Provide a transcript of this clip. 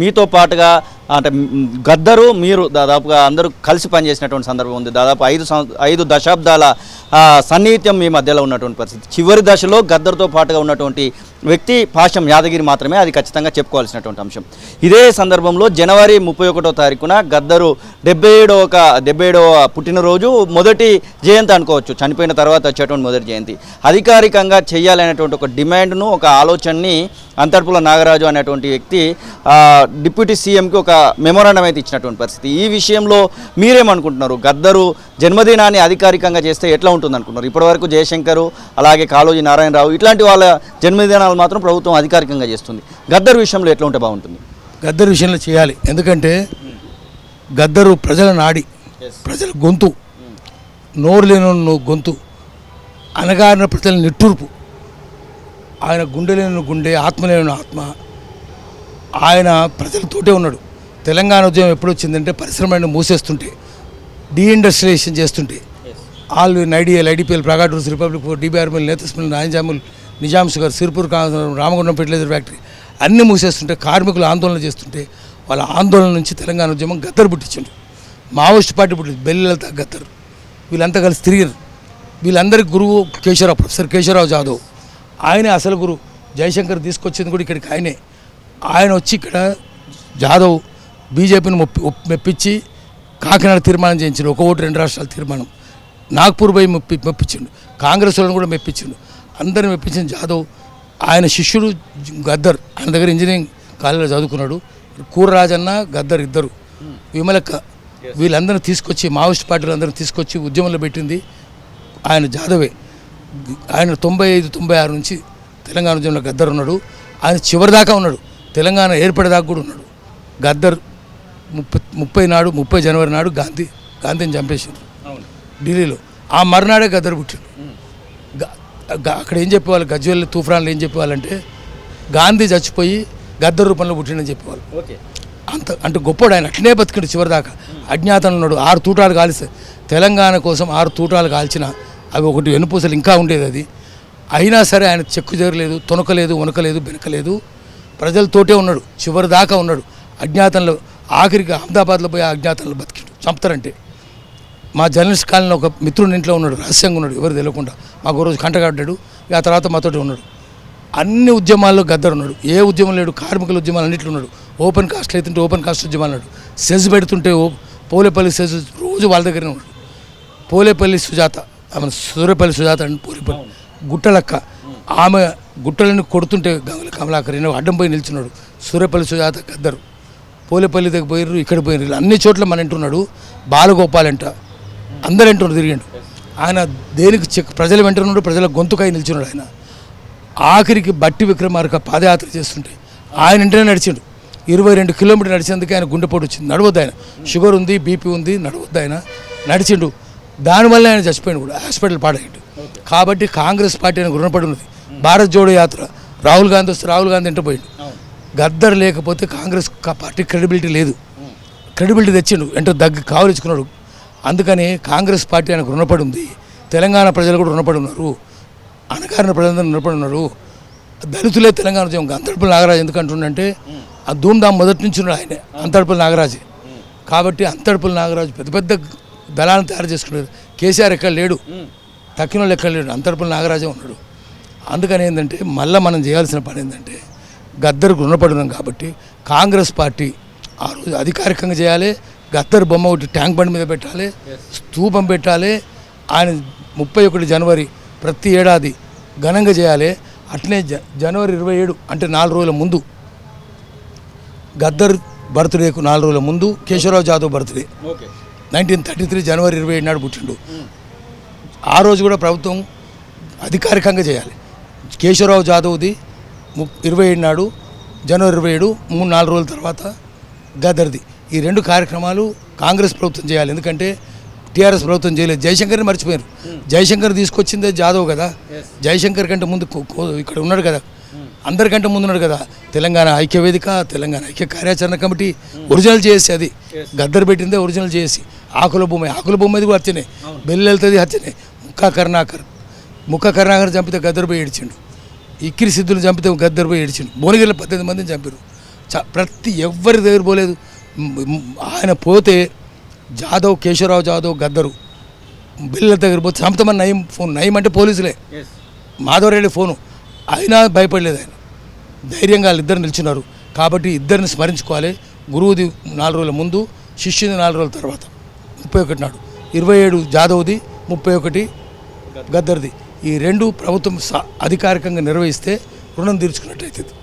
మీతో పాటుగా అంటే గద్దరు మీరు దాదాపుగా అందరూ కలిసి పనిచేసినటువంటి సందర్భం ఉంది. దాదాపు 5 దశాబ్దాల సన్నిహిత్యం మీ మధ్యలో ఉన్నటువంటి పరిస్థితి. చివరి దశలో గద్దరుతో పాటుగా ఉన్నటువంటి వ్యక్తి పాశం యాదగిరి మాత్రమే, అది ఖచ్చితంగా చెప్పుకోవాల్సినటువంటి అంశం. ఇదే సందర్భంలో జనవరి 31వ తారీఖున గద్దరు 77వ పుట్టినరోజు, మొదటి జయంతి అనుకోవచ్చు, చనిపోయిన తర్వాత వచ్చేటువంటి మొదటి జయంతి. అధికారికంగా చేయాలనేటువంటి ఒక డిమాండ్ను, ఒక ఆలోచనని అంతర్పుల నాగరాజు అనేటువంటి వ్యక్తి డిప్యూటీ సీఎంకి ఒక మెమోరాండం అయితే ఇచ్చినటువంటి పరిస్థితి. ఈ విషయంలో మీరేమనుకుంటున్నారు? గద్దరు జన్మదినాన్ని అధికారికంగా చేస్తే ఎట్లా ఉంటుంది అనుకున్నారు? ఇప్పటివరకు జయశంకర్, అలాగే కాళోజీ నారాయణరావు ఇట్లాంటి వాళ్ళ జన్మదినాలు మాత్రం ప్రభుత్వం అధికారికంగా చేస్తుంది. గద్దరు విషయంలో ఎట్లా ఉంటే బాగుంటుంది? గద్దరు విషయంలో చేయాలి. ఎందుకంటే గద్దరు ప్రజల నాడి, ప్రజల గొంతు, నోరు లేని గొంతు, అనగారిన ప్రజల నిట్టూర్పు, ఆయన గుండె లేని గుండె, ఆత్మ లేని ఆత్మ. ఆయన ప్రజలతోటే ఉన్నాడు. తెలంగాణ ఉద్యమం ఎప్పుడు వచ్చిందంటే పరిశ్రమలను మూసేస్తుంటే, డీఇండస్ట్రియలైజేషన్ చేస్తుంటే, all IDPL, Praga tools, republic forge, DBRL, నేతస్మిల్, నాంజాముల్, Nizam sugar, Sirpur, Ramagundam fertiliser factory అన్నీ మూసేస్తుంటే, కార్మికులు ఆందోళన చేస్తుంటే, వాళ్ళ ఆందోళన నుంచి తెలంగాణ ఉద్యమం గద్దరు పుట్టించండు. మావోయిస్ట్ పార్టీ పుట్టింది, బెల్లెలత గద్దరు, వీళ్ళంతా కలిసి తిరిగారు. వీళ్ళందరికీ గురువు కేశవరావు, ప్రొఫెసర్ కేశవరావు జాదవ్. ఆయనే అసలు గురువు. జయశంకర్ తీసుకొచ్చింది కూడా ఇక్కడికి ఆయనే. ఆయన వచ్చి ఇక్కడ జాదవ్ బీజేపీని మెప్పించి కాకినాడ తీర్మానం చేయించాడు, 1 ఓటు 2 రాష్ట్రాల తీర్మానం. నాగ్పూర్ పోయి మెప్పించిండు, కాంగ్రెస్ వాళ్ళని కూడా మెప్పించిండు. అందరిని మెప్పించిన జాదవ్. ఆయన శిష్యుడు గద్దర్, ఆయన దగ్గర ఇంజనీరింగ్ కాలేజీలో చదువుకున్నాడు. కూరరాజన్న, గద్దర్ ఇద్దరు, విమలక్క, వీళ్ళందరినీ తీసుకొచ్చి, మావోయిస్ట్ పార్టీలు అందరినీ తీసుకొచ్చి ఉద్యమంలో పెట్టింది ఆయన జాదవే. ఆయన 95-96 నుంచి తెలంగాణ ఉద్యమంలో గద్దర్ ఉన్నాడు. ఆయన చివరిదాకా ఉన్నాడు, తెలంగాణ ఏర్పడేదాకా కూడా ఉన్నాడు. గద్దర్ 30 జనవరి నాడు గాంధీని చంపేశారు ఢిల్లీలో. ఆ మర్నాడే గద్దర్ పుట్టాడు. అక్కడ ఏం చెప్పేవాళ్ళు, గజ్వేల్ తుఫాన్లు ఏం చెప్పేవాళ్ళంటే గాంధీ చచ్చిపోయి గద్దర్ రూపంలో పుట్టిండని చెప్పేవాళ్ళు. అంటే గొప్పడు ఆయన. అట్లనే బతికిండు చివరిదాకా. అజ్ఞాతంలో ఉన్నాడు. 6 తూటాలు కాల్చి, తెలంగాణ కోసం 6 తూటాలు కాల్చిన, అవి ఒకటి వెనుపూసలు ఇంకా ఉండేది. అది అయినా సరే ఆయన చెక్కు చేరలేదు, తొనకలేదు, వనకలేదు, బెనకలేదు. ప్రజలతోటే ఉన్నాడు, చివరిదాకా ఉన్నాడు. అజ్ఞాతంలో ఆఖరికి అహ్మదాబాద్లో పోయి అజ్ఞాతంలో బతికిండు. చంపుతారంటే మా జర్నలిస్ట్ కాలనీలో ఒక మిత్రుడి ఇంట్లో ఉన్నాడు, రహస్యంగా ఉన్నాడు, ఎవరు తెలియకుండా. మాకు రోజు కంటగడ్డాడు. ఆ తర్వాత మాతోటి ఉన్నాడు. అన్ని ఉద్యమాల్లో గద్దరు ఉన్నాడు. ఏ ఉద్యమం లేడు, కార్మికుల ఉద్యమాలు అన్నింటిలో ఉన్నాడు. ఓపెన్ కాస్ట్ అవుతుంటే ఓపెన్ కాస్ట్ ఉద్యమాలు ఉన్నాడు. సెజ్ పెడుతుంటే పోలేపల్లి సెజ్ రోజు వాళ్ళ దగ్గరనే ఉన్నాడు. పోలేపల్లి సుజాత, ఆమె సూర్యపల్లి సుజాత అని పోలేపల్లి గుట్టలక్క, ఆమె గుట్టలను కొడుతుంటే గంగుల కమలాకర్ అడ్డం పోయి నిల్చున్నాడు. సూర్యపల్లి సుజాత, గద్దరు. పోలేపల్లి దగ్గర పోయిర్రు, ఇక్కడ పోయిర్రు, అన్ని చోట్ల మన ఇంటున్నాడు. బాలగోపాల్ అంట, అందరు అంటున్నాడు తిరిగిండు. ఆయన దేనికి ప్రజల వెంటున్నాడు, ప్రజల గొంతుకై నిల్చున్నాడు. ఆయన ఆఖరికి బట్టి విక్రమార్క పాదయాత్ర చేస్తుంటే ఆయన ఇంటనే నడిచిండు. 22 కిలోమీటర్లు నడిచేందుకే ఆయన గుండెపోటు వచ్చింది. నడవద్దు, ఆయన షుగర్ ఉంది, బీపీ ఉంది, నడవద్దు. ఆయన నడిచిండు. దానివల్ల ఆయన చచ్చిపోయాడు కూడా, హాస్పిటల్ పాడయ్యాడు. కాబట్టి కాంగ్రెస్ పార్టీ ఆయనకు రుణపడి ఉన్నది. భారత్ జోడో యాత్ర, రాహుల్ గాంధీ వస్తే రాహుల్ గాంధీ ఎంటపోయాడు. గద్దర్ లేకపోతే కాంగ్రెస్ పార్టీ క్రెడిబిలిటీ లేదు. క్రెడిబిలిటీ తెచ్చిండు, కావలించుకున్నాడు. అందుకని కాంగ్రెస్ పార్టీ ఆయనకు రుణపడి ఉంది. తెలంగాణ ప్రజలు కూడా రుణపడి ఉన్నారు, అనగారిన ప్రజలందరూ రుణపడి ఉన్నారు. దళితులే తెలంగాణ ఉద్యమం. అంతర్పల్లి నాగరాజు ఎందుకు అంటుండంటే ఆ ధూమ్ధామ్ మొదటి నుంచి ఉన్నాడు ఆయనే, అంతర్పల్లి నాగరాజే. కాబట్టి అంతర్పల్లి నాగరాజు పెద్ద పెద్ద దళాలను తయారు చేసుకున్నారు. కేసీఆర్ ఎక్కడ లేడు, తక్కిన వాళ్ళు ఎక్కడ లేడు, అంతర్పల్లి నాగరాజే ఉన్నాడు. అందుకని ఏంటంటే మళ్ళీ మనం చేయాల్సిన పని ఏంటంటే గద్దర్కు రుణపడి ఉన్నాం. కాబట్టి కాంగ్రెస్ పార్టీ ఆ రోజు అధికారికంగా చేయాలి. గద్దర్ బొమ్మ ఒకటి ట్యాంక్ బండ్ మీద పెట్టాలి, స్తూపం పెట్టాలి. ఆయన 31 జనవరి ప్రతి ఏడాది ఘనంగా చేయాలి. అట్లనే జనవరి 27 అంటే 4 రోజుల ముందు, గద్దర్ బర్త్డేకు 4 రోజుల ముందు కేశవరావు జాదవ్ బర్త్డే 1933 జనవరి 27 నాడు పుట్టిండు. ఆ రోజు కూడా ప్రభుత్వం అధికారికంగా చేయాలి. కేశవరావు జాదవ్ది 27 నాడు, జనవరి 27, 3-4 రోజుల తర్వాత గద్దర్ది. ఈ 2 కార్యక్రమాలు కాంగ్రెస్ ప్రభుత్వం చేయాలి. ఎందుకంటే టీఆర్ఎస్ ప్రభుత్వం చేయలేదు. జయశంకర్ని మర్చిపోయారు. జయశంకర్ తీసుకొచ్చిందే జాదవ్ కదా. జయశంకర్ కంటే ముందు ఇక్కడ ఉన్నాడు కదా, అందరికంటే ముందు ఉన్నాడు కదా. తెలంగాణ ఐక్యవేదిక, తెలంగాణ ఐక్య కార్యాచరణ కమిటీ ఒరిజినల్ చేసి, అది గద్దర్ పెట్టిందే ఒరిజినల్ చేసి. ఆకుల భూమి కూడా హత్యనే, బెల్లెళ్తుంది హత్యనే. ముక్క కరుణాకర్ చంపితే గద్దర్ పోయి ఏడ్చిండు. ఇక్కిరి సిద్ధులు చంపితే గద్దర్ పోయి ఏడ్చిండు. భువనగిరిలో 18 మందిని చంపారు. ప్రతి ఎవ్వరి దగ్గర పోలేదు. ఆయన పోతే జాదవ్, కేశవరావు జాదవ్, గద్దరు బిల్ల దగ్గర పోతే సమతమని నయం ఫోన్, నయం అంటే పోలీసులే, మాధవరెడ్డి ఫోను, అయినా భయపడలేదు. ఆయన ధైర్యంగా వాళ్ళిద్దరు నిల్చున్నారు. కాబట్టి ఇద్దరిని స్మరించుకోవాలి. గురువుది 4 రోజుల ముందు, శిష్యుది 4 రోజుల తర్వాత, 31 నాడు, 27 జాదవ్ది, 31 గద్దర్ది. ఈ 2 ప్రభుత్వం అధికారికంగా నిర్వహిస్తే రుణం తీర్చుకున్నట్టు అవుతుంది.